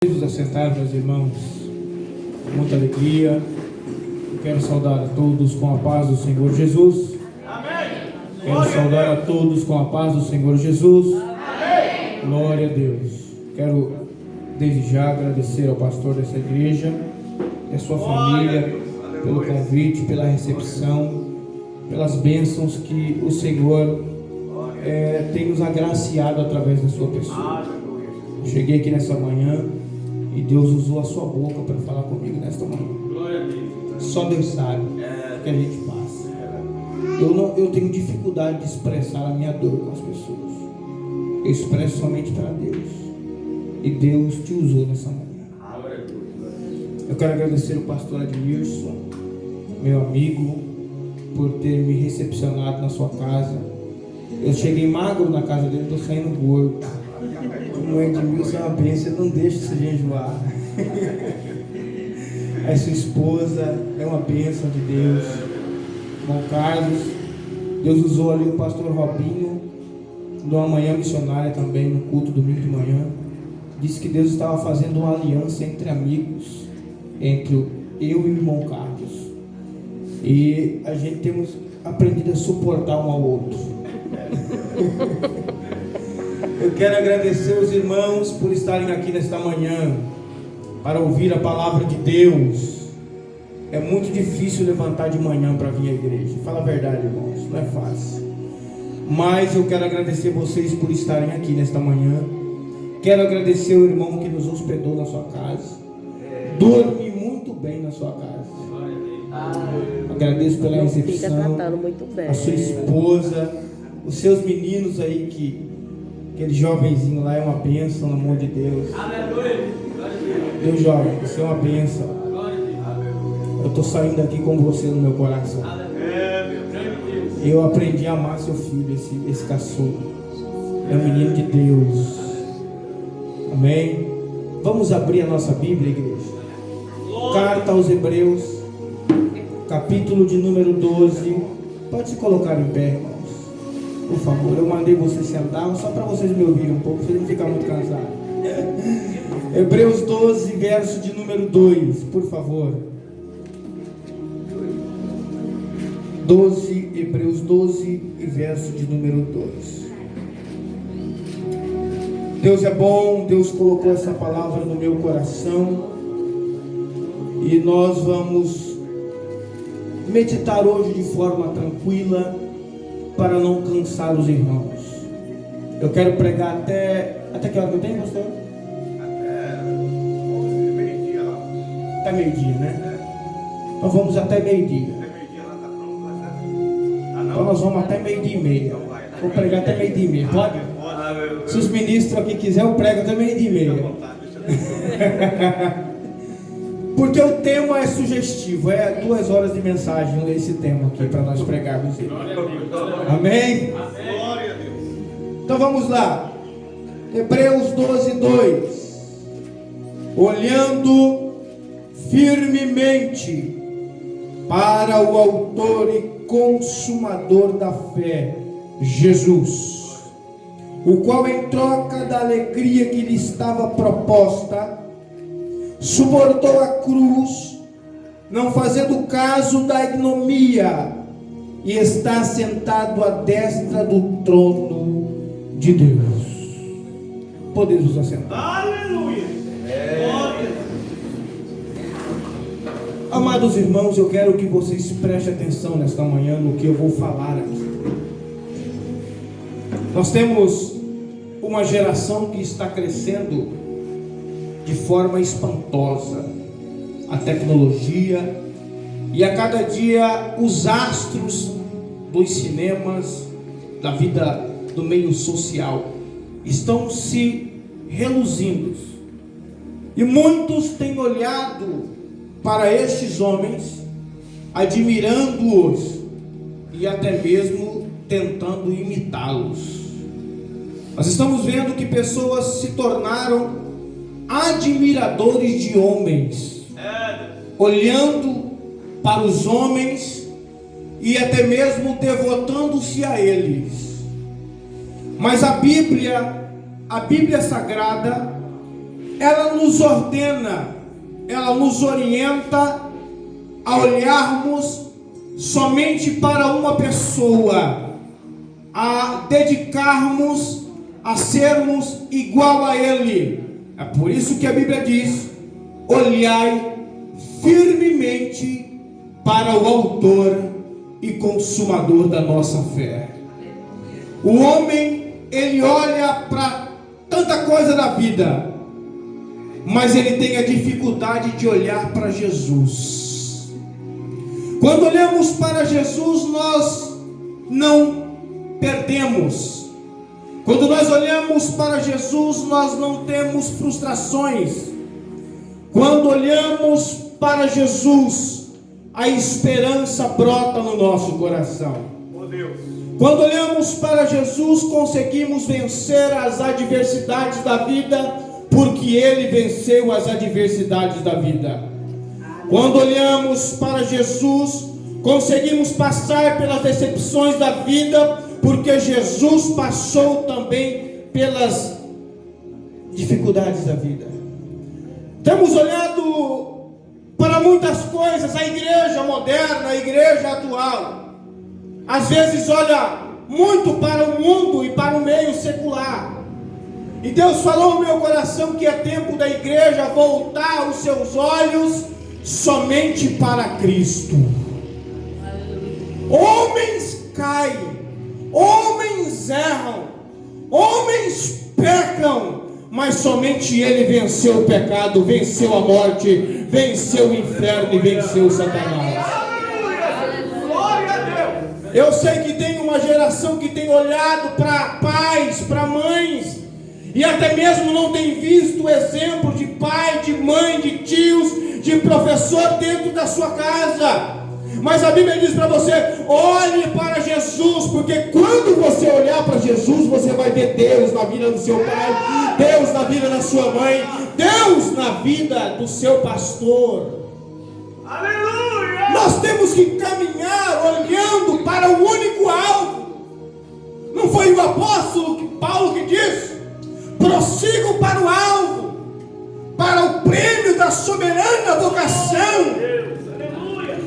Vos assentar, meus irmãos, com muita alegria. Eu quero saudar a todos com a paz do Senhor Jesus. Amém. Quero saudar a todos com a paz do Senhor Jesus. Amém. Glória a Deus. Quero desde já agradecer ao pastor dessa igreja e a sua família pelo convite, pela recepção, pelas bênçãos que o Senhor tem nos agraciado através da sua pessoa. Eu cheguei aqui nessa manhã e Deus usou a sua boca para falar comigo nesta manhã. Só Deus sabe o que a gente passa. Eu tenho dificuldade de expressar a minha dor com as pessoas. Eu expresso somente para Deus. E Deus te usou nessa manhã. Eu quero agradecer o pastor Admilson, meu amigo, por ter me recepcionado na sua casa. Eu cheguei magro na casa dele, estou saindo gordo. O Edmilson é uma bênção, não deixa você jejuar. A sua esposa é uma bênção de Deus. Irmão Carlos, Deus usou ali o pastor Robinho, numa manhã missionária também, no culto domingo de manhã. Disse que Deus estava fazendo uma aliança entre amigos, entre eu e o irmão Carlos. E a gente temos aprendido a suportar um ao outro. Eu quero agradecer os irmãos por estarem aqui nesta manhã para ouvir a palavra de Deus. É muito difícil levantar de manhã para vir à igreja. Fala a verdade, irmãos, não é fácil. Mas eu quero agradecer vocês por estarem aqui nesta manhã. Quero agradecer o irmão que nos hospedou na sua casa. Dorme muito bem na sua casa. Agradeço pela recepção. A sua esposa, os seus meninos aí aquele jovenzinho lá é uma bênção no amor de Deus. Meu jovem, você é uma bênção. Eu estou saindo aqui com você no meu coração. Eu aprendi a amar seu filho, esse caçula. É um menino de Deus. Amém? Vamos abrir a nossa Bíblia, igreja. Carta aos Hebreus, capítulo de número 12. Pode se colocar em pé, irmãos. Por favor, eu mandei você sentar só para vocês me ouvirem um pouco, para vocês não ficarem muito cansados. Hebreus 12, verso de número 2, por favor. Hebreus 12 e verso de número 2. Deus é bom, Deus colocou essa palavra no meu coração e nós vamos meditar hoje de forma tranquila para não cansar os irmãos. Eu quero pregar até que hora que eu tenho, pastor? Até meio-dia lá. Até meio-dia, né? Então vamos até meio-dia. Então nós vamos até meio-dia e meia. Vou pregar até meio-dia e meia. Pode? Se os ministros aqui quiserem, eu prego até meio-dia e meia. Porque o tema é sugestivo. É 2 horas de mensagem esse tema aqui para nós pregarmos ele. Amém? Glória a Deus. Então vamos lá. Hebreus 12, 2. Olhando firmemente para o autor e consumador da fé, Jesus, o qual em troca da alegria que lhe estava proposta, suportou a cruz, não fazendo caso da ignomia, e está sentado à destra do trono de Deus. Podemos nos assentar. Aleluia. Amados irmãos, eu quero que vocês prestem atenção nesta manhã no que eu vou falar aqui. Nós temos uma geração que está crescendo de forma espantosa. A tecnologia, e a cada dia os astros dos cinemas, da vida do meio social, estão se reluzindo. E muitos têm olhado para estes homens, admirando-os e até mesmo tentando imitá-los. Nós estamos vendo que pessoas se tornaram admiradores de homens, olhando para os homens e até mesmo devotando-se a eles. Mas a Bíblia Sagrada ela nos ordena, ela nos orienta a olharmos somente para uma pessoa, a dedicarmos a sermos igual a Ele. É por isso que a Bíblia diz: olhai firmemente para o autor e consumador da nossa fé. O homem, ele olha para tanta coisa da vida, mas ele tem a dificuldade de olhar para Jesus. Quando olhamos para Jesus, nós não perdemos. Quando nós olhamos para Jesus, nós não temos frustrações. Quando olhamos para Jesus, a esperança brota no nosso coração. Oh Deus. Quando olhamos para Jesus, conseguimos vencer as adversidades da vida, porque Ele venceu as adversidades da vida. Quando olhamos para Jesus, conseguimos passar pelas decepções da vida, porque Jesus passou também pelas dificuldades da vida. Temos olhado para muitas coisas, a igreja moderna, a igreja atual, às vezes olha muito para o mundo e para o meio secular. E Deus falou no meu coração que é tempo da igreja voltar os seus olhos somente para Cristo. Homens caem, homens erram, homens pecam, mas somente Ele venceu o pecado, venceu a morte, venceu o inferno e venceu o Satanás. Glória a Deus. Eu sei que tem uma geração que tem olhado para pais, para mães, e até mesmo não tem visto o exemplo de pai, de mãe, de tios, de professor dentro da sua casa. Mas a Bíblia diz para você: olhe para Jesus, porque quando você olhar para Jesus, você vai ver Deus na vida do seu pai, Deus na vida da sua mãe, Deus na vida do seu pastor. Aleluia. Nós temos que caminhar olhando para o único alvo. Não foi o apóstolo Paulo que disse: prossigo para o alvo, para o prêmio da soberana vocação,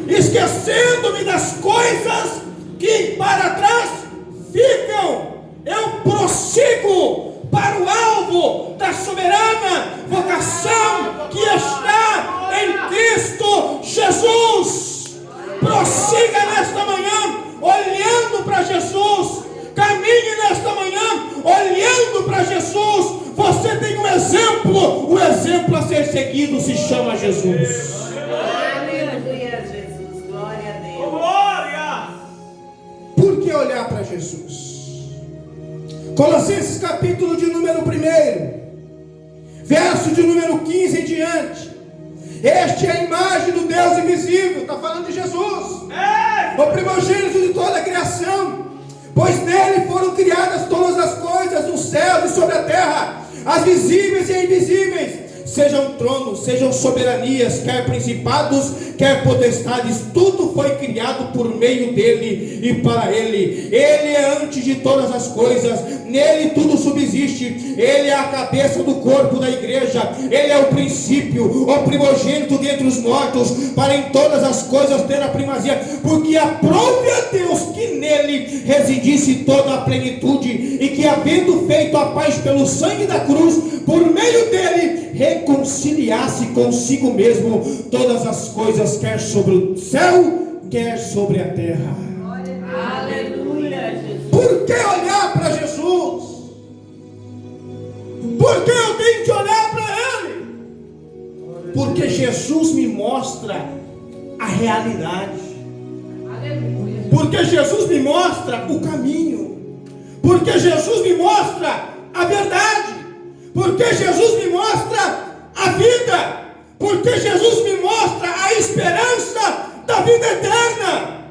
esquecendo-me das coisas que para trás ficam. Eu prossigo para o alvo da soberana vocação que está em Cristo Jesus. Prossiga nesta manhã olhando para Jesus. Caminhe nesta manhã olhando para Jesus. Você tem um exemplo. O exemplo a ser seguido se chama Jesus. Aleluia, Jesus. Glória a Deus. Glória. Por que olhar para Jesus? Colossenses capítulo de número 1, verso de número 15 em diante. Este é a imagem do Deus invisível. Está falando de Jesus, o primogênito de toda a criação. Pois nele foram criadas todas as coisas, nos céus e sobre a terra, as visíveis e invisíveis, sejam tronos, sejam soberanias, quer principados, quer potestades, tudo foi criado por meio dele e para ele. Ele é antes de todas as coisas, nele tudo subsiste. Ele é a cabeça do corpo da igreja, ele é o princípio, o primogênito dentre os mortos, para em todas as coisas ter a primazia, porque aprove a Deus que nele residisse toda a plenitude, e que havendo feito a paz pelo sangue da cruz, por meio dele reconciliasse consigo mesmo todas as coisas, quer sobre o céu, quer sobre a terra. Aleluia, Jesus. Por que olhar para Jesus? Por que eu tenho que olhar para Ele? Porque Jesus me mostra a realidade. Aleluia. Porque Jesus me mostra o caminho. Porque Jesus me mostra a verdade. Porque Jesus me mostra a vida. Porque Jesus me mostra a esperança da vida eterna.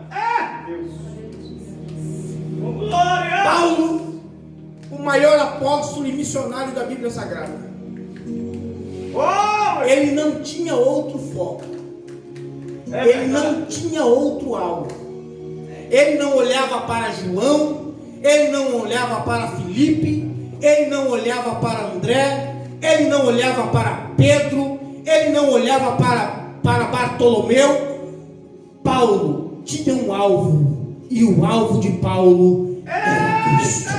Glória. Paulo, o maior apóstolo e missionário da Bíblia Sagrada, Oh, ele não tinha outro foco. Ele não tinha outro alvo. Ele não olhava para João, ele não olhava para Filipe, ele não olhava para André, ele não olhava para Pedro, ele não olhava para Bartolomeu. Paulo tinha um alvo, e o alvo de Paulo era Cristo.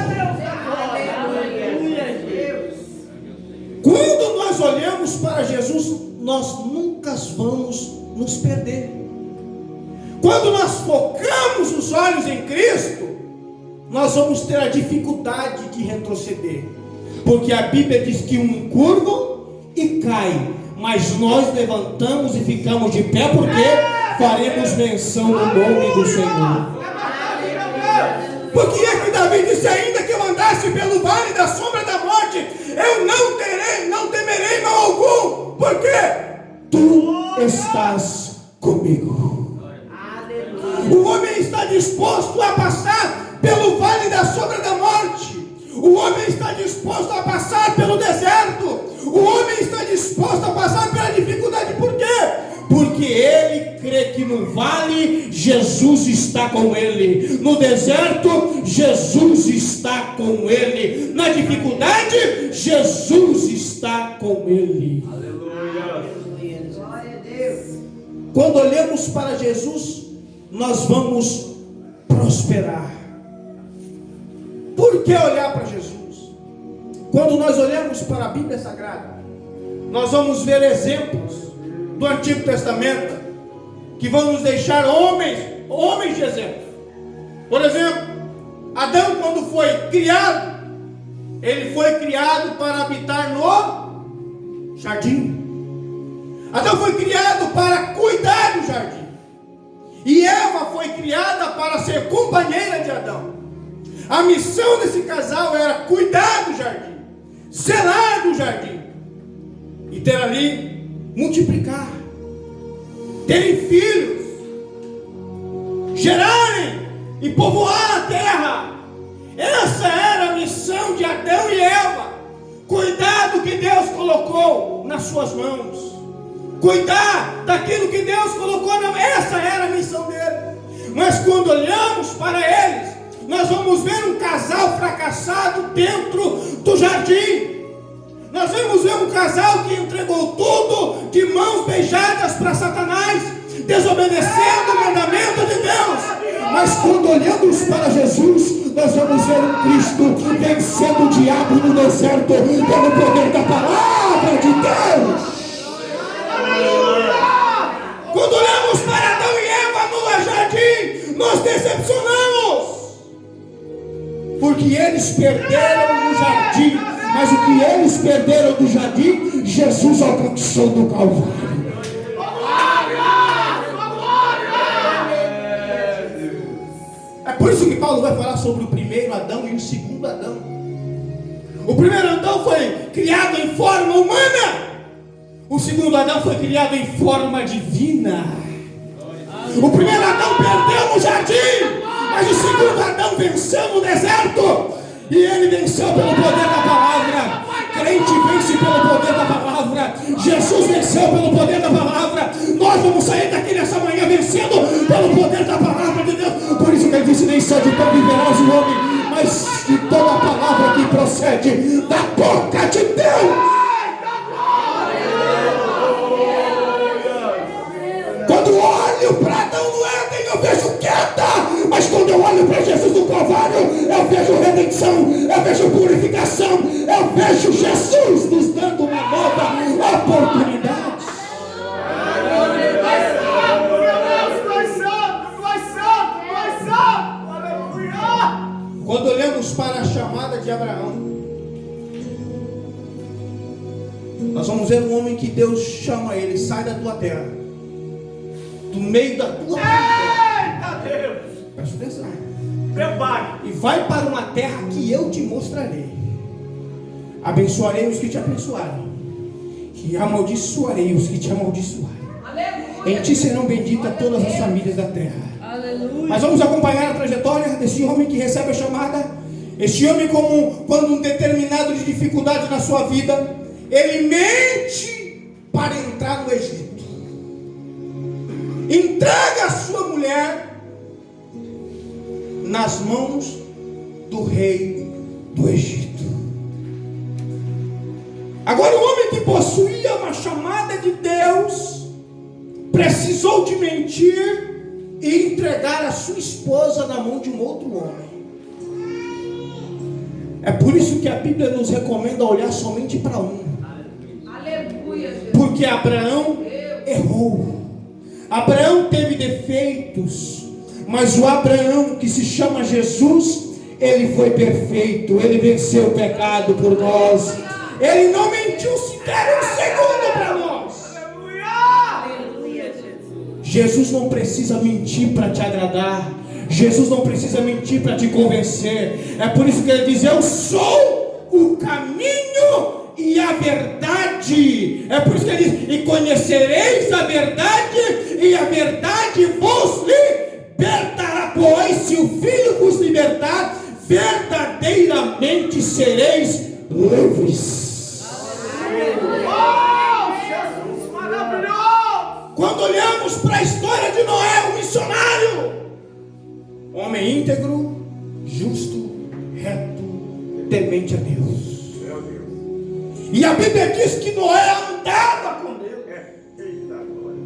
Quando nós olhamos para Jesus, nós nunca vamos nos perder. Quando nós focamos os olhos em Cristo, nós vamos ter a dificuldade de retroceder, porque a Bíblia diz que um curva e cai, mas nós levantamos e ficamos de pé, porque faremos menção no nome do Senhor. Porque é que Davi disse: ainda que eu andasse pelo vale da sombra da morte, eu não temerei mal algum, porque tu estás comigo. O homem está disposto a passar pelo vale da sombra da morte. O homem está disposto a passar pelo deserto. O homem está disposto a passar pela dificuldade. Por quê? Porque ele crê que no vale Jesus está com ele, no deserto Jesus está com ele, na dificuldade Jesus está com ele. Aleluia. Glória a Deus. Quando olhamos para Jesus, nós vamos prosperar. Por que olhar para Jesus? Quando nós olhamos para a Bíblia Sagrada, nós vamos ver exemplos do Antigo Testamento que vão nos deixar homens de exemplo. Por exemplo, Adão, quando foi criado, ele foi criado para habitar no jardim. Adão foi criado para cuidar do jardim, e Eva foi criada para ser companheira de Adão. A missão desse casal era cuidar do jardim, zelar do jardim, e ter ali, multiplicar, terem filhos, gerarem e povoar a terra. Essa era a missão de Adão e Eva. Cuidar do que Deus colocou nas suas mãos, cuidar daquilo que Deus colocou na mão. Essa era a missão dele. Mas quando olhamos para eles, nós vamos ver um casal fracassado dentro do jardim. Nós vamos ver um casal que entregou tudo de mãos beijadas para Satanás, desobedecendo o mandamento de Deus. Mas quando olhamos para Jesus, nós vamos ver um Cristo vencendo o diabo no deserto pelo poder da palavra de Deus. Quando olhamos para Adão e Eva no jardim, nós decepcionamos, porque eles perderam no jardim, mas o que eles perderam do jardim, Jesus alcançou no Calvário. É por isso que Paulo vai falar sobre o primeiro Adão e o segundo Adão. O primeiro Adão foi criado em forma humana, o segundo Adão foi criado em forma divina. O primeiro Adão perdeu no jardim, mas o segundo Adão venceu no deserto. E ele venceu pelo poder da palavra. Crente vence pelo poder da palavra. Jesus venceu pelo poder da palavra. Nós vamos sair daqui nessa manhã vencendo pelo poder da palavra de Deus. Por isso que ele disse: nem só de pão viverás o homem, mas de toda a palavra que procede da boca de Deus. Quando olho para Adão no Éden, eu vejo queda. Mas quando eu olho para Jesus no Calvário, eu vejo redenção, eu vejo purificação, eu vejo Jesus nos dando uma nova oportunidade. Quando olhamos para a chamada de Abraão, nós vamos ver um homem que Deus chama ele: sai da tua terra, do meio da tua Eita Deus! presta atenção, Prepare! e vai para uma terra que eu te mostrarei. Abençoarei os que te abençoarem, e amaldiçoarei os que te amaldiçoarem. Em ti serão benditas todas as famílias da terra. Aleluia. Mas vamos acompanhar a trajetória desse homem que recebe a chamada. Este homem, como quando um determinado de dificuldade na sua vida, ele mente para entrar no Egito. Entrega a sua mulher nas mãos do rei do Egito. Agora o possuía uma chamada de Deus, precisou de mentir e entregar a sua esposa na mão de um outro homem. É por isso que a Bíblia nos recomenda olhar somente para um. Aleluia, Jesus. Porque Abraão errou. Abraão teve defeitos, mas o Abraão que se chama Jesus, ele foi perfeito, ele venceu o pecado por nós. Ele não mentiu sequer um segundo para nós. Aleluia, Jesus. Jesus não precisa mentir para te agradar. Jesus não precisa mentir para te convencer. É por isso que ele diz: eu sou o caminho e a verdade. É por isso que ele diz: e conhecereis a verdade, e a verdade vos libertará. Pois se o Filho vos libertar, verdadeiramente sereis livres. Oh, Jesus maravilhoso! Quando olhamos para a história de Noé, o missionário, homem íntegro, justo, reto, temente a Deus. Meu Deus. E a Bíblia diz que Noé andava com Deus. Eita glória.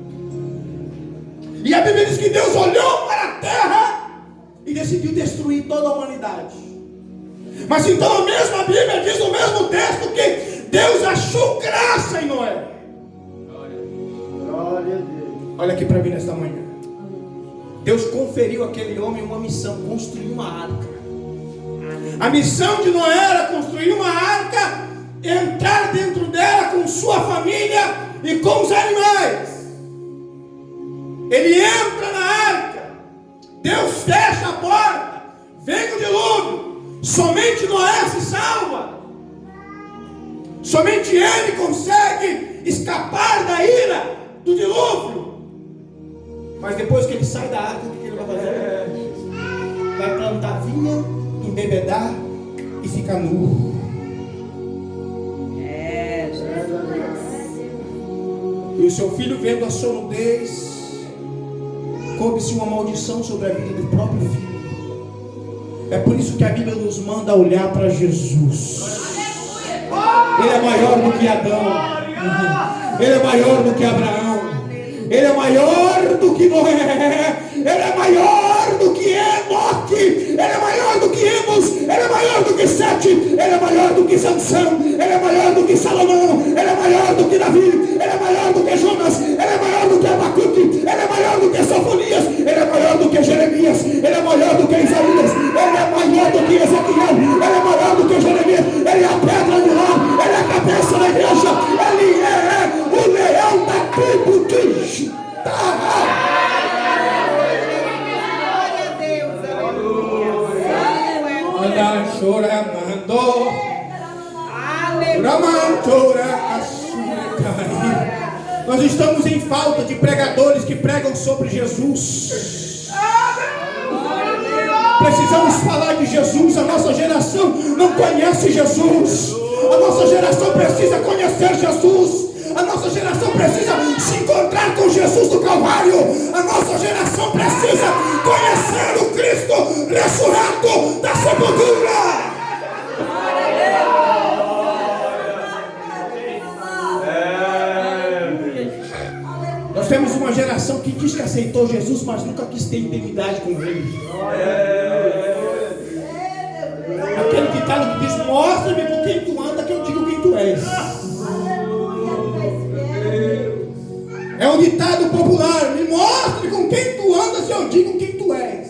E a Bíblia diz que Deus olhou para a terra e decidiu destruir toda a humanidade. Mas então a mesma Bíblia diz no mesmo texto que Deus achou graça em Noé. Glória a Deus. Olha aqui para mim nesta manhã. Deus conferiu àquele homem uma missão: construir uma arca. A missão de Noé era construir uma arca, entrar dentro dela com sua família e com os animais. Ele entra na arca, Deus fecha a porta, vem o dilúvio. Somente Noé se salva. Somente ele consegue escapar da ira do dilúvio. Mas depois que ele sai da arca, o que ele vai fazer? Vai plantar vinha, embebedar e ficar nu. E o seu filho, vendo a sua nudez, coube-se uma maldição sobre a vida do próprio filho. É por isso que a Bíblia nos manda olhar para Jesus. Ele é maior do que Adão. Ele é maior do que Abraão. Ele é maior do que Noé. Ele é maior do que Enoque. Ele é maior do que Emos. Ele é maior do que Sete. Ele é maior do que Sansão. Ele é maior do que Salomão. Ele é maior do que Davi. Ele é maior do que Jonas. Ele é maior do que Abacuque. Ele é maior do que Sofonias. Ele é maior do que Jeremias. Ele é maior do que Isaías. Ele é maior do que Ezequiel. Ele é maior do que Jeremias. Ele é a pedra angular. Ele é a cabeça da igreja. Ele é o leão da tribo de Judá. Choramando, nós estamos em falta de pregadores que pregam sobre Jesus. Precisamos falar de Jesus. A nossa geração não conhece Jesus. A nossa geração precisa conhecer Jesus. A nossa geração precisa se encontrar com Jesus do Calvário. A nossa geração precisa conhecer o Cristo ressurreto da sepultura. Nós temos uma geração que diz que aceitou Jesus, mas nunca quis ter intimidade com Ele. Aquele ditado que diz: mostra-me com quem tu anda, que eu digo quem tu és. É um ditado popular: me mostre com quem tu andas e eu digo quem tu és.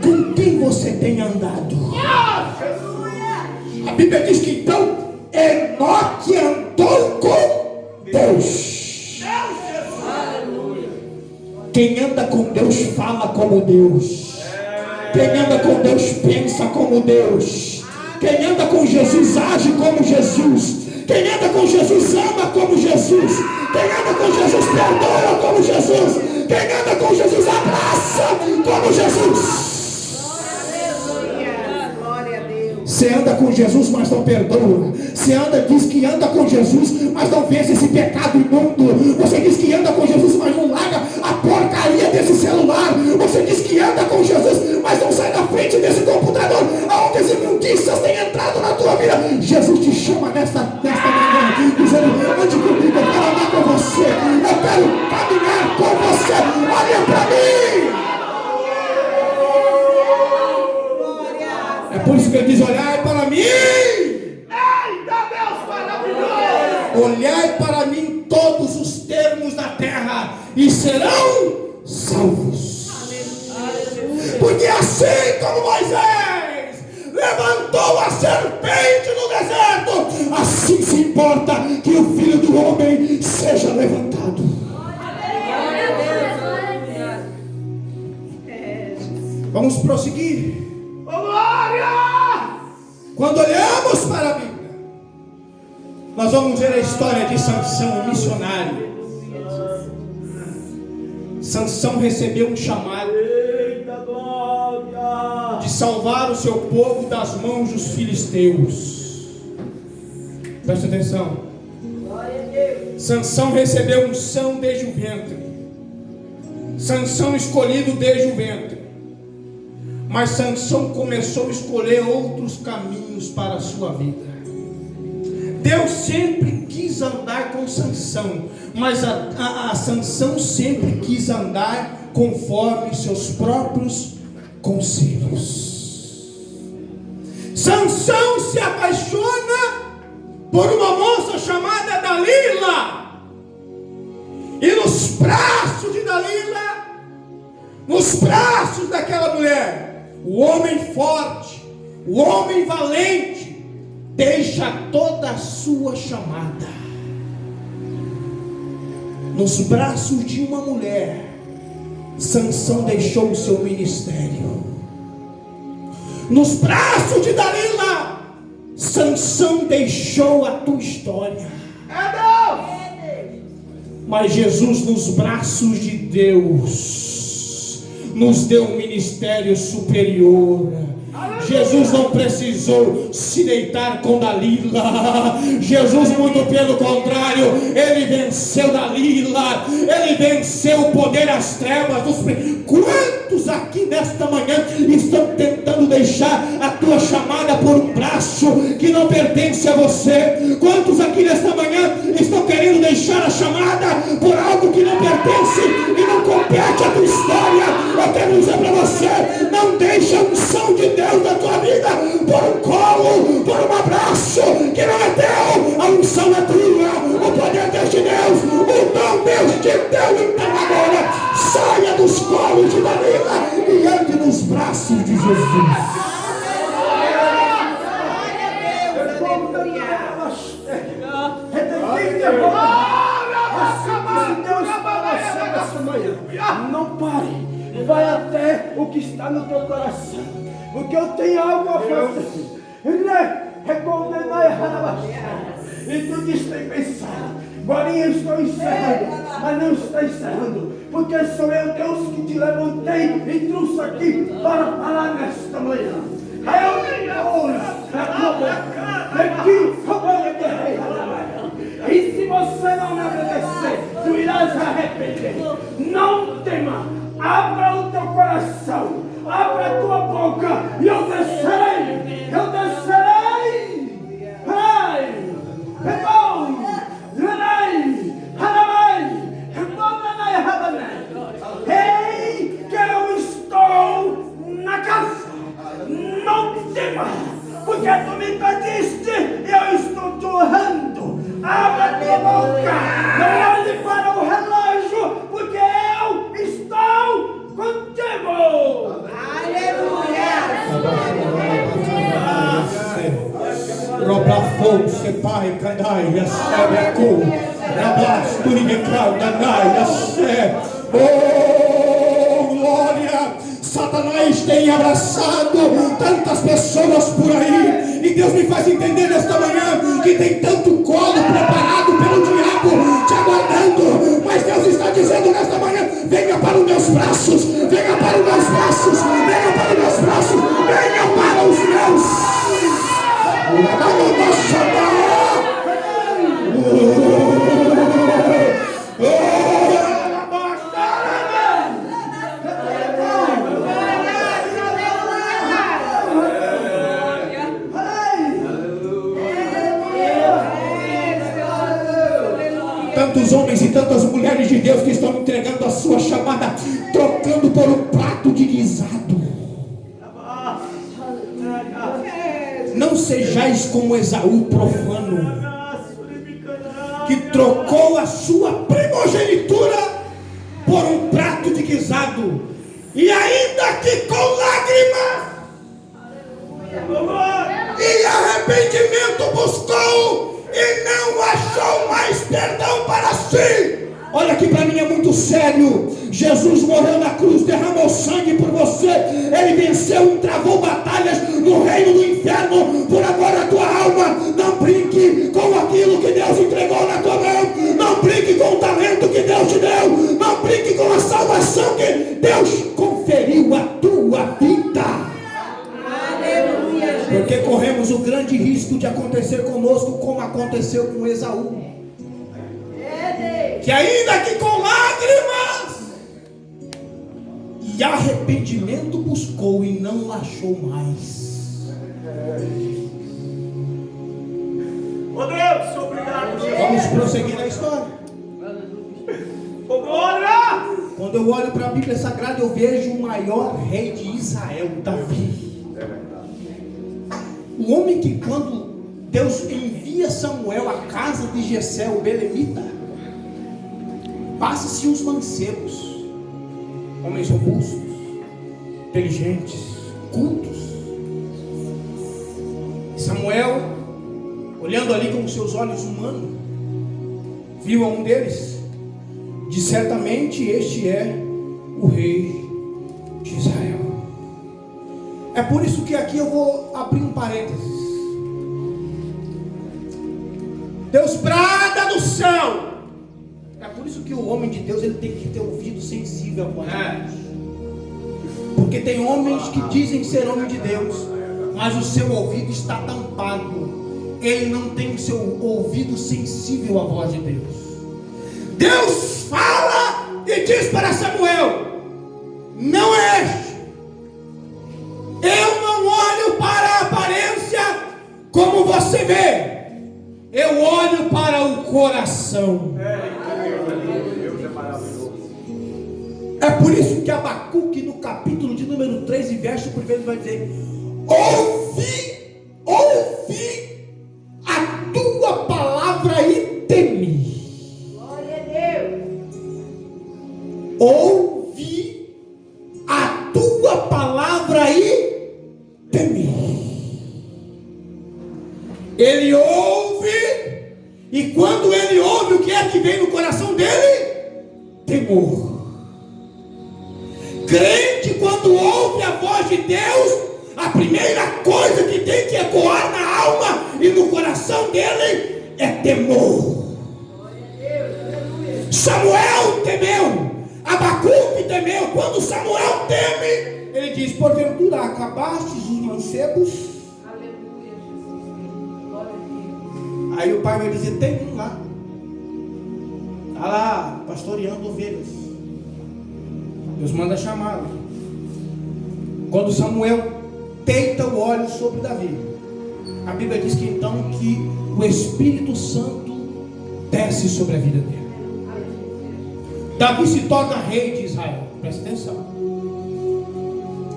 Com quem você tem andado? A Bíblia diz que então Enoque andou com Deus. Quem anda com Deus fala como Deus. Quem anda com Deus pensa como Deus. Quem anda com Jesus age como Jesus. Quem anda com Jesus ama como Jesus. Quem anda com Jesus perdoa como Jesus. Quem anda com Jesus abraça como Jesus. Você anda com Jesus, mas não perdoa. Você diz que anda com Jesus, mas não vence esse pecado imundo. Você diz que anda com Jesus, mas não larga a porcaria desse celular. Você diz que anda com Jesus, mas não sai da frente desse computador, aonde as imundícias têm entrado na tua vida. Jesus te chama nesta olhai para mim todos os termos da terra e serão salvos. Porque assim como Moisés levantou a serpente no deserto, assim se importa que o Filho do Homem seja levantado. Vamos prosseguir. Glória! Quando olhamos para a Bíblia, nós vamos ver a história de Sansão, um missionário. Sansão recebeu um chamado Eita glória! de salvar o seu povo das mãos dos filisteus. Presta atenção. Sansão recebeu unção desde o ventre. Sansão escolhido desde o ventre. Mas Sansão começou a escolher outros caminhos para a sua vida. Deus sempre quis andar com Sansão, mas a Sansão sempre quis andar conforme seus próprios conselhos. Sansão se apaixona por uma moça chamada Dalila, e nos braços de Dalila, nos braços daquela mulher, o homem forte, o homem valente, deixa toda a sua chamada. Nos braços de uma mulher, Sansão deixou o seu ministério. Nos braços de Dalila, Sansão deixou a tua história. Mas Jesus, nos braços de Deus, nos deu um ministério superior. Jesus não precisou se deitar com Dalila. Jesus, muito pelo contrário, ele venceu Dalila. Ele venceu o poder das trevas. Quantos aqui nesta manhã estão tentando deixar a tua chamada por um braço que não pertence a você? Quantos aqui nesta manhã estão querendo deixar a chamada por algo que não pertence e não compete a tua história? Eu quero dizer para você: não deixe a unção de Deus na tua vida por um colo, por um abraço que não é teu. A unção é tua, o poder é de Deus, o dom Deus te deu. Então agora saia dos colos de Dalila e ande nos braços de Jesus. Não pare, vai até o que está no teu coração, porque eu tenho algo a fazer. E tu diz: tem pensado, agora eu estou encerrando, mas não está encerrando, porque sou eu, Deus, que te levantei e trouxe aqui para falar nesta manhã. E se você não me obedecer, tu irás arrepender. Não tema, abra o teu coração, abra a tua boca, e eu descerei, eu descerei. Ai, é bom, ei, que eu estou na casa. Não tema, porque tu me pediste e eu estou te honrando. Abra a tua boca, não olhe para o relógio, porque eu estou contigo. Aleluia. Roblafou, Sepai, Cadai, Yasabiacu, Rabasturi, Danai, Yassé. Oh, glória! Satanás tem abraçado tantas pessoas por aí, e Deus me faz entender nesta manhã que tem tanto colo preparado pelo diabo te aguardando, mas Deus está dizendo nesta manhã: venha para os meus braços, venha para os meus braços, venha para os meus braços, venha para os meus. Tantos homens e tantas mulheres de Deus que estão entregando a sua chamada, trocando por um prato de guisado. Não sejais como Esaú profano, que trocou a sua primogenitura por um prato de guisado, e ainda que com lágrimas e arrependimento buscou e não achou mais perdão para si. Olha aqui para mim, é muito sério. Jesus morreu na cruz, derramou sangue por você. Ele venceu e travou batalhas no reino do inferno. Por agora a tua alma, não brinque com aquilo que Deus entregou na tua mão. Não brinque com o talento que Deus te deu. Não brinque com a salvação que Deus conferiu à tua vida. Aleluia, Jesus. Porque corremos o grande risco de acontecer conosco como aconteceu com Esaú, que ainda que com lágrimas e arrependimento buscou e não achou mais. Oh Deus, obrigado, Jesus. Vamos prosseguir na história. Oh glória! Quando eu olho para a Bíblia Sagrada, eu vejo o maior rei de Israel, Davi. O homem que, quando Deus envia Samuel à casa de Jessé, o belemita, passa-se os mancebos, homens robustos, inteligentes, cultos. Samuel, olhando ali com seus olhos humanos, viu a um deles, de certamente este é o rei de Israel. É por isso que aqui eu vou abrir um parênteses. Deus brada do céu. É por isso que o homem de Deus, ele tem que ter ouvido sensível à voz de Deus. Porque tem homens que dizem ser homem de Deus, mas o seu ouvido está tampado. Ele não tem o seu ouvido sensível à voz de Deus. Deus fala e diz para Samuel: não é este. Eu não olho para a aparência como você vê. Eu olho para o coração. É por isso que Abacuque, no capítulo de número 3 e verso 1, vai dizer: ouvi a tua palavra e temi. Glória a Deus. Ouvi a tua palavra e temi. Ele ouve, e quando ele ouve, o que é que vem no coração dele? Temor. Crente, quando ouve a voz de Deus, a primeira coisa que tem que ecoar na alma e no coração dele é temor. Samuel temeu, Abacuque temeu. Quando Samuel teme, ele diz: porventura acabaste os mancebos? Aleluia, Jesus. Glória a Deus. Aí o pai vai dizer: tem um lá, está lá pastoreando ovelhas. Deus manda chamá-lo. Quando Samuel deita o óleo sobre Davi, a Bíblia diz que então que o Espírito Santo desce sobre a vida dele. Davi se torna rei de Israel. Presta atenção.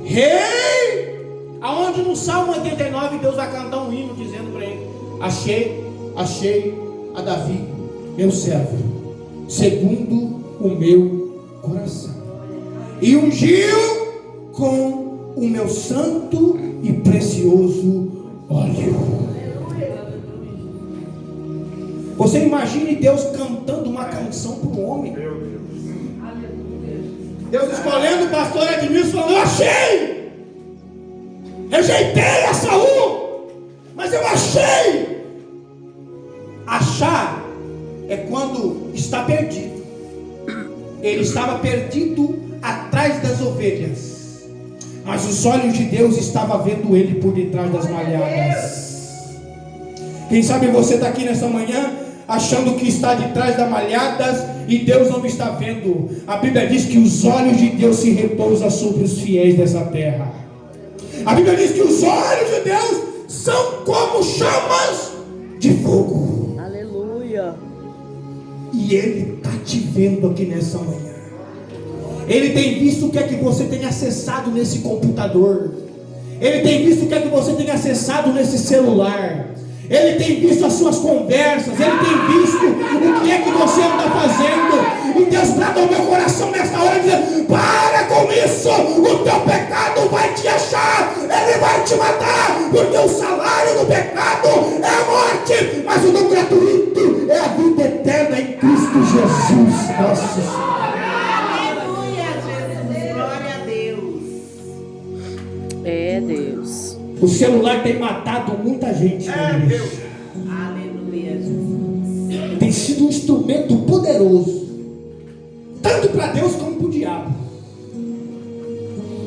Rei, aonde no Salmo 89 Deus vai cantar um hino dizendo para ele: achei a Davi, meu servo, segundo o meu coração, e ungiu com o meu santo e precioso óleo. Você imagine Deus cantando uma canção para um homem. Deus escolhendo o pastor Edmilson, falando: eu achei, rejeitei a Saul, mas eu achei. Achar é quando está perdido. Ele estava perdido atrás das ovelhas, mas os olhos de Deus estavam vendo ele por detrás das malhadas. Quem sabe você está aqui nessa manhã achando que está de trás das malhadas e Deus não está vendo. A Bíblia diz que os olhos de Deus se repousam sobre os fiéis dessa terra. A Bíblia diz que os olhos de Deus são como chamas de fogo. Aleluia. E Ele está te vendo aqui nessa manhã. Ele tem visto o que é que você tem acessado nesse computador. Ele tem visto o que é que você tem acessado nesse celular. Ele tem visto as suas conversas. Ele tem visto te matar, porque o salário do pecado é a morte, mas o dom gratuito é a vida eterna em Cristo Jesus. Nossa Senhora. Aleluia, Jesus. Glória a Deus. É Deus. O celular tem matado muita gente na igreja. Aleluia, Jesus. Tem sido um instrumento poderoso, tanto para Deus como para o diabo,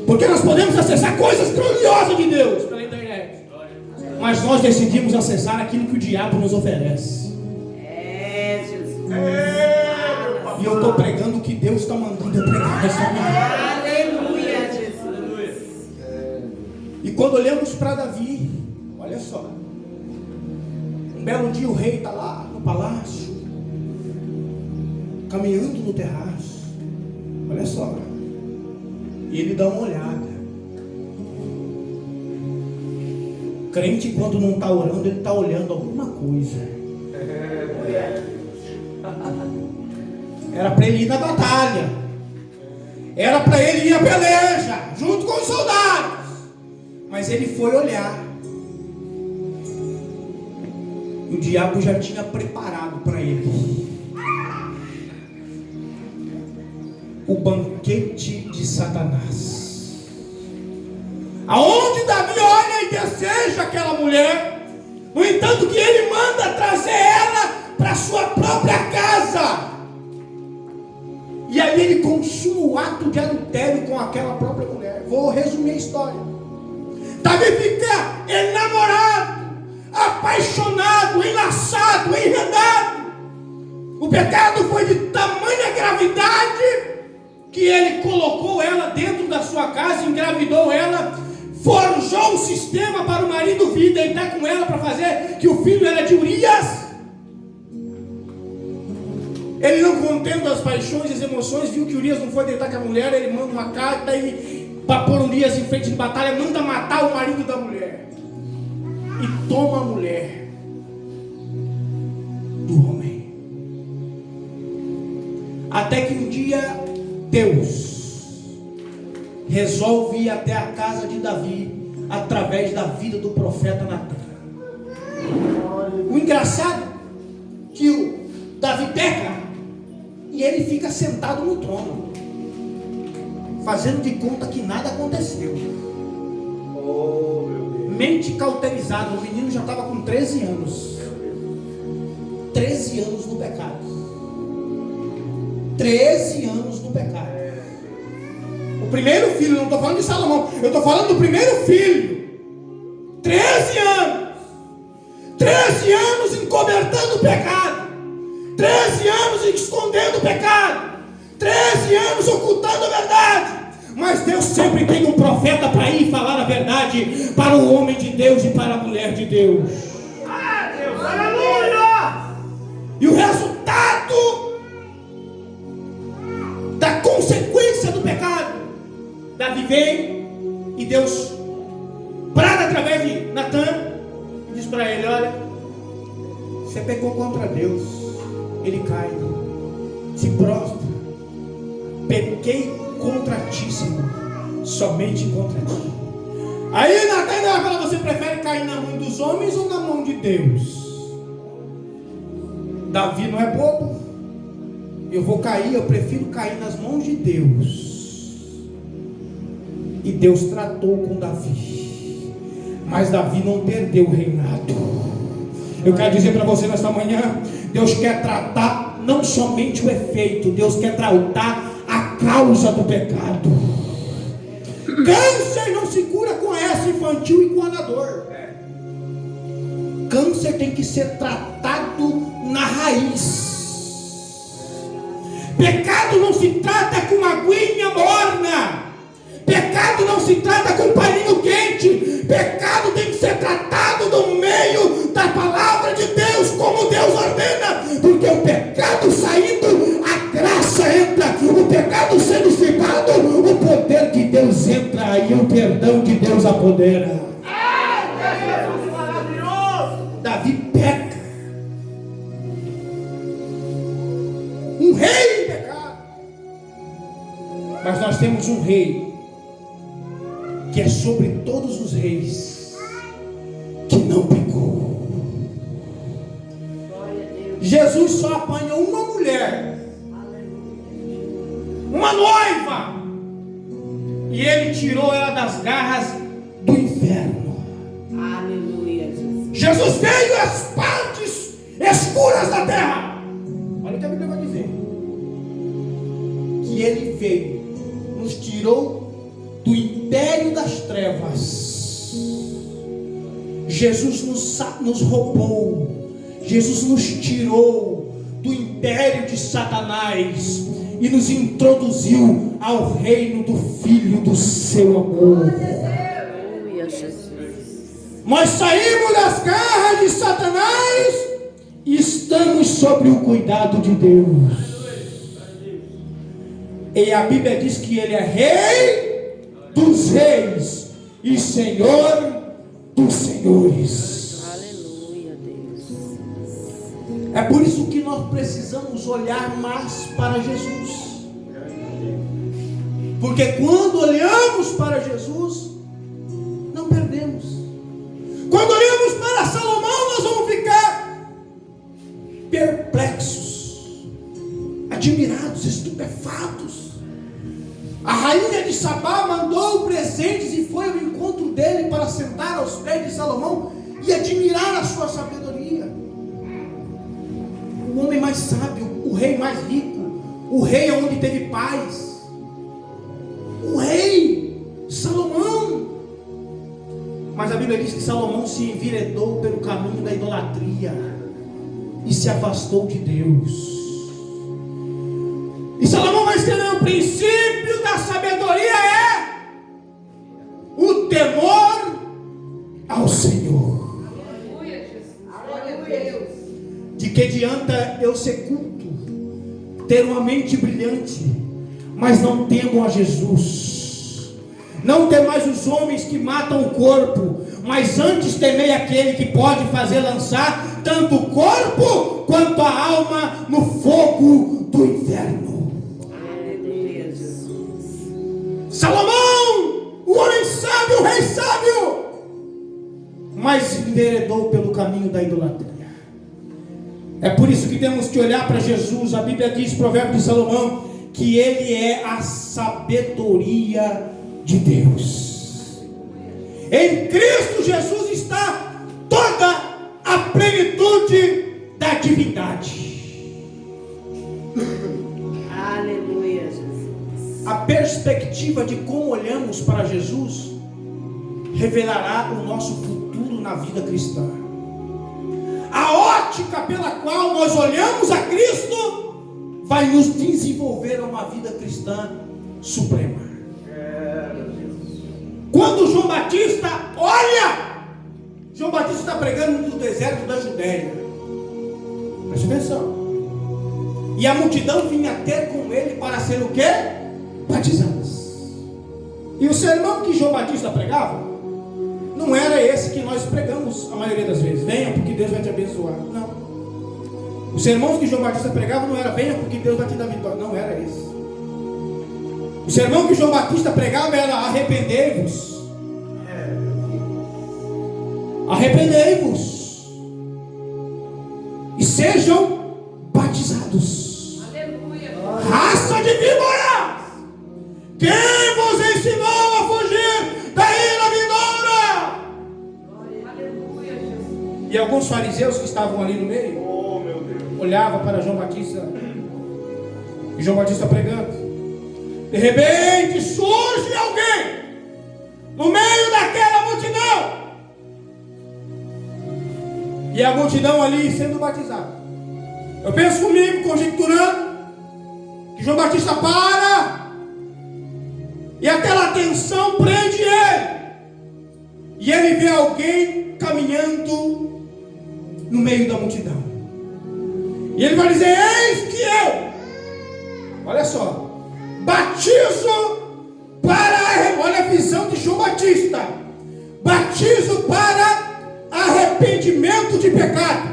porque nós podemos acessar coisas grandiosas de Deus pela internet, mas nós decidimos acessar aquilo que o diabo nos oferece. É, Jesus. E eu estou pregando o que Deus está mandando eu pregar nessa manhã. Aleluia, Jesus. E quando olhamos para Davi, olha só, um belo dia o rei está lá no palácio, caminhando no terraço, olha só, e ele dá uma olhada. Crente, quando não está orando, ele está olhando alguma coisa. Era para ele ir na batalha, era para ele ir à peleja junto com os soldados, mas ele foi olhar. O diabo já tinha preparado para ele o banquete de Satanás, aonde Davi olha e deseja aquela mulher. No entanto, que ele manda trazer ela para sua própria casa, e aí ele consuma o ato de adultério com aquela própria mulher. Vou resumir a história. Davi fica enamorado, apaixonado, enlaçado, enredado. O pecado foi de tamanha gravidade que ele colocou ela dentro da sua casa, engravidou ela, forjou um sistema para o marido vir deitar com ela para fazer que o filho era de Urias. Ele, não contendo as paixões e as emoções, viu que Urias não foi deitar com a mulher. Ele manda uma carta e, para pôr Urias em frente de batalha, manda matar o marido da mulher e toma a mulher do homem. Até que um dia Deus resolve ir até a casa de Davi através da vida do profeta Natan. O engraçado é que o Davi peca e ele fica sentado no trono, fazendo de conta que nada aconteceu. Mente cauterizada. O menino já estava com 13 anos. 13 anos no pecado. 13 anos no pecado. O primeiro filho, não estou falando de Salomão, eu estou falando do primeiro filho. 13 anos. 13 anos encobertando o pecado. 13 anos escondendo o pecado. 13 anos ocultando a verdade. Mas Deus sempre tem um profeta para ir falar a verdade para o homem de Deus e para a mulher de Deus. Aleluia! E o resultado da consequência do pecado, Davi vem e Deus brada através de Natan e diz para ele: olha, você pecou contra Deus. Ele cai, se prostra. Pequei contra ti, Senhor, somente contra ti. Aí Natan vai falar: você prefere cair na mão dos homens ou na mão de Deus? Davi não é bobo. Eu vou cair, eu prefiro cair nas mãos de Deus. E Deus tratou com Davi, mas Davi não perdeu o reinado. Eu quero dizer para você nesta manhã: Deus quer tratar não somente o efeito, Deus quer tratar a causa do pecado. Câncer não se cura com essa infantil e com a dor. Câncer tem que ser tratado na raiz. Pecado não se trata com aguinha morna. Pecado não se trata com paninho quente. Pecado tem que ser tratado no meio da palavra de Deus, como Deus ordena. Porque o pecado saindo, a graça entra. O pecado sendo dissipado, o poder de Deus entra e o perdão de Deus apodera. Davi peca. Um rei em pecado. Mas nós temos um rei que é sobre todos os reis. Jesus só apanhou uma mulher, uma noiva, e ele tirou ela das garras do inferno. Aleluia, Jesus. Jesus veio às partes escuras da terra. Olha o que a Bíblia vai dizer: que ele veio, nos tirou do império das trevas. Jesus nos roubou, Jesus nos tirou do império de Satanás e nos introduziu ao reino do Filho do seu amor. Aleluia, Jesus. Nós saímos das garras de Satanás e estamos sob o cuidado de Deus. E a Bíblia diz que ele é Rei dos reis e Senhor dos senhores. Aleluia, Deus. É por isso que nós precisamos olhar mais para Jesus. Porque quando olhamos para Jesus, não perdemos. Quando olhamos para Salomão, nós vamos ficar perplexos, admirados, estupefatos. A rainha de Sabá mandou presentes e foi ao encontro dele para sentar aos pés de Salomão e admirar a sua sabedoria. O homem mais sábio, o rei mais rico, o rei onde teve paz, o rei Salomão. Mas a Bíblia diz que Salomão se enveredou pelo caminho da idolatria e se afastou de Deus. E Salomão vai escrever: o princípio da sabedoria é o temor ao Senhor. Aleluia, Deus. De que adianta eu ser culto, ter uma mente brilhante, mas não temo a Jesus? Não temais os homens que matam o corpo, mas antes temei aquele que pode fazer lançar tanto o corpo quanto a alma no fogo do inferno. Aleluia, Jesus. Salomão, o homem sábio, o rei sábio, mas enveredou pelo caminho da idolatria. É por isso que temos que olhar para Jesus. A Bíblia diz, provérbio de Salomão, que ele é a sabedoria de Deus. Em Cristo Jesus está toda a plenitude da divindade. Aleluia, Jesus. A perspectiva de como olhamos para Jesus revelará o nosso futuro na vida cristã. A ótica pela qual nós olhamos a Cristo vai nos desenvolver a uma vida cristã suprema. Quando João Batista olha, João Batista está pregando no deserto da Judéia. Preste atenção. E a multidão vinha ter com ele para ser o quê? Batizadas. E o sermão que João Batista pregava não era esse que nós pregamos a maioria das vezes: venha porque Deus vai te abençoar. Não. Os sermões que João Batista pregava não era venha porque Deus vai te dar vitória. Não era esse. O sermão que João Batista pregava era arrependei-vos. Arrependei-vos e sejam batizados. Aleluia. Raça de víboras, quem vos ensinou a fugir da ira vindoura? Aleluia, Jesus. E alguns fariseus que estavam ali no meio olhavam para João Batista, e João Batista pregando. De repente surge alguém no meio daquela multidão, e a multidão ali sendo batizada. Eu penso comigo, conjecturando, que João Batista para, e aquela atenção prende ele, e ele vê alguém caminhando no meio da multidão, e ele vai dizer: eis que eu, olha só, batizo para, olha a visão de João Batista, batizo para arrependimento de pecado,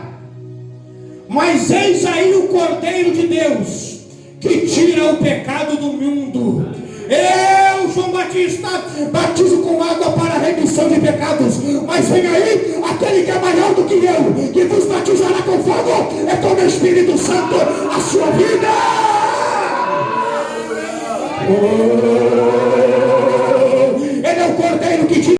mas eis aí o Cordeiro de Deus que tira o pecado do mundo. Eu, João Batista, batizo com água para a remissão de pecados, mas vem aí aquele que é maior do que eu, que vos batizará com fogo e com o Espírito Santo a sua vida. Oh.